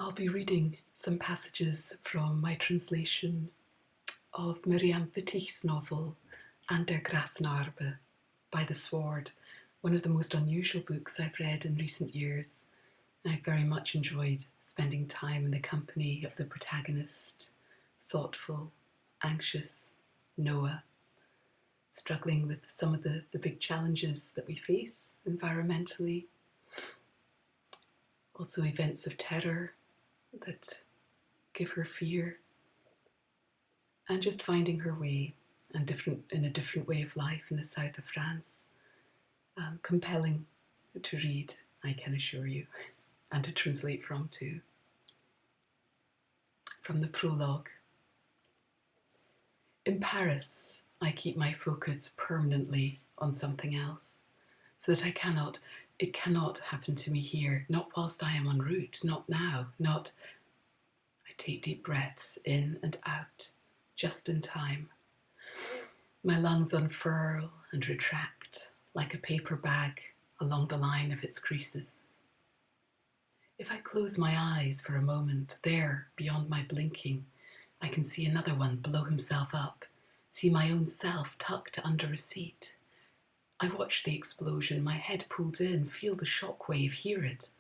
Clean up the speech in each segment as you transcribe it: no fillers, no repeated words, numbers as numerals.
I'll be reading some passages from my translation of Mirjam Wittig's novel An der Grasnarbe by the SWARD, one of the most unusual books I've read in recent years. I very much enjoyed spending time in the company of the protagonist, thoughtful, anxious Noah, struggling with some of the big challenges that we face environmentally. Also events of terror that give her fear, and just finding her way and in a different way of life in the south of France. Compelling to read, I can assure you, and to translate from too. From the prologue. In Paris, I keep my focus permanently on something else, so that it cannot happen to me here, not whilst I am en route, not now, not... I take deep breaths in and out, just in time. My lungs unfurl and retract like a paper bag along the line of its creases. If I close my eyes for a moment, there, beyond my blinking, I can see another one blow himself up, see my own self tucked under a seat. I watch the explosion, my head pulled in, feel the shockwave, hear it.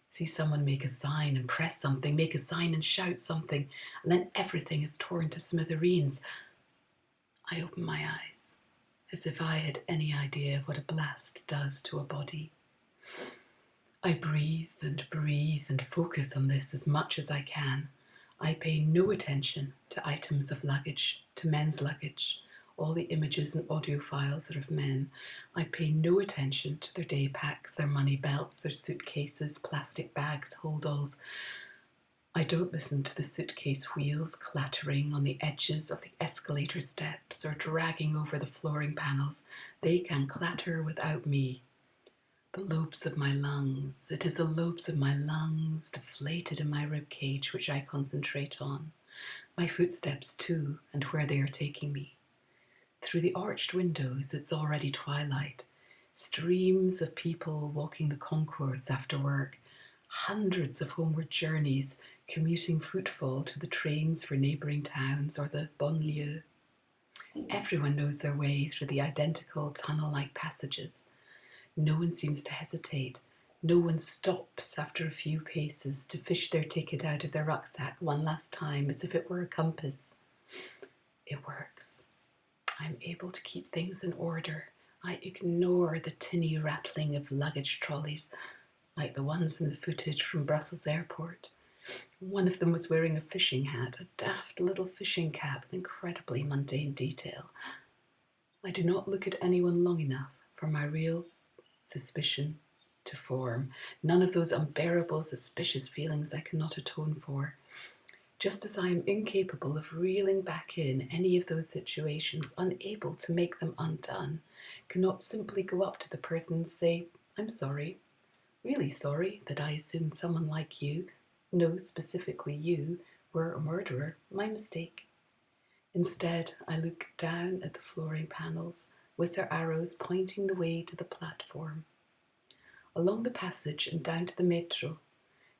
See someone make a sign and press something, make a sign and shout something, and then everything is torn to smithereens. I open my eyes, as if I had any idea of what a blast does to a body. I breathe and focus on this as much as I can. I pay no attention to items of luggage, to men's luggage, all the images and audio files are of men. I pay no attention to their day packs, their money belts, their suitcases, plastic bags, holdalls. I don't listen to the suitcase wheels clattering on the edges of the escalator steps or dragging over the flooring panels. They can clatter without me. The lobes of my lungs. It is the lobes of my lungs deflated in my ribcage which I concentrate on. My footsteps too, and where they are taking me. Through the arched windows, it's already twilight. Streams of people walking the concourse after work. Hundreds of homeward journeys, commuting footfall to the trains for neighbouring towns or the banlieue. Everyone knows their way through the identical tunnel-like passages. No one seems to hesitate. No one stops after a few paces to fish their ticket out of their rucksack one last time as if it were a compass. It works. I'm able to keep things in order. I ignore the tinny rattling of luggage trolleys, like the ones in the footage from Brussels airport. One of them was wearing a fishing hat, a daft little fishing cap, an incredibly mundane detail. I do not look at anyone long enough for my real suspicion to form. None of those unbearable, suspicious feelings I cannot atone for. Just as I am incapable of reeling back in any of those situations, unable to make them undone, cannot simply go up to the person and say, I'm sorry, really sorry that I assumed someone like you, no, specifically you, were a murderer, my mistake. Instead, I look down at the flooring panels with their arrows pointing the way to the platform. Along the passage and down to the metro,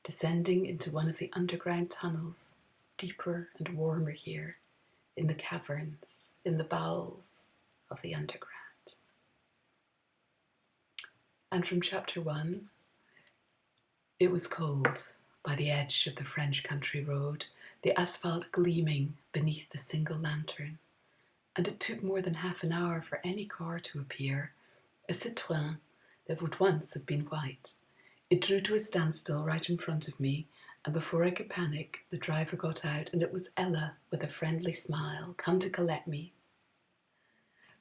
descending into one of the underground tunnels, deeper and warmer here, in the caverns, in the bowels of the underground. And from chapter 1, it was cold by the edge of the French country road, the asphalt gleaming beneath the single lantern, and it took more than half an hour for any car to appear, a Citroën that would once have been white. It drew to a standstill right in front of me, and before I could panic, the driver got out, and it was Ella with a friendly smile, come to collect me.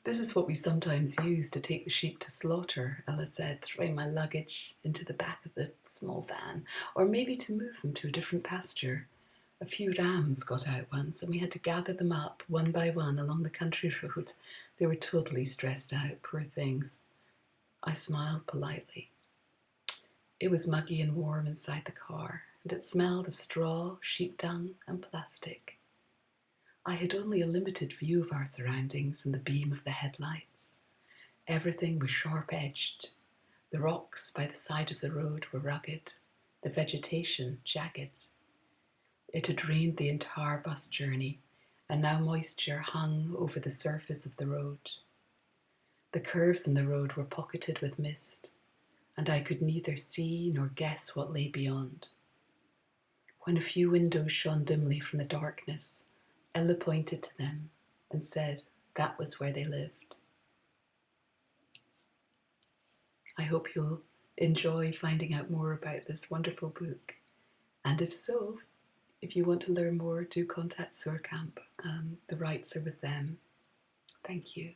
This is what we sometimes use to take the sheep to slaughter, Ella said, throwing my luggage into the back of the small van, or maybe to move them to a different pasture. A few rams got out once, and we had to gather them up one by one along the country road. They were totally stressed out, poor things. I smiled politely. It was muggy and warm inside the car, and it smelled of straw, sheep dung, and plastic. I had only a limited view of our surroundings in the beam of the headlights. Everything was sharp-edged. The rocks by the side of the road were rugged, the vegetation jagged. It had rained the entire bus journey, and now moisture hung over the surface of the road. The curves in the road were pocketed with mist, and I could neither see nor guess what lay beyond. When a few windows shone dimly from the darkness, Ella pointed to them and said that was where they lived. I hope you'll enjoy finding out more about this wonderful book. And if so, if you want to learn more, do contact Surkamp. The rights are with them. Thank you.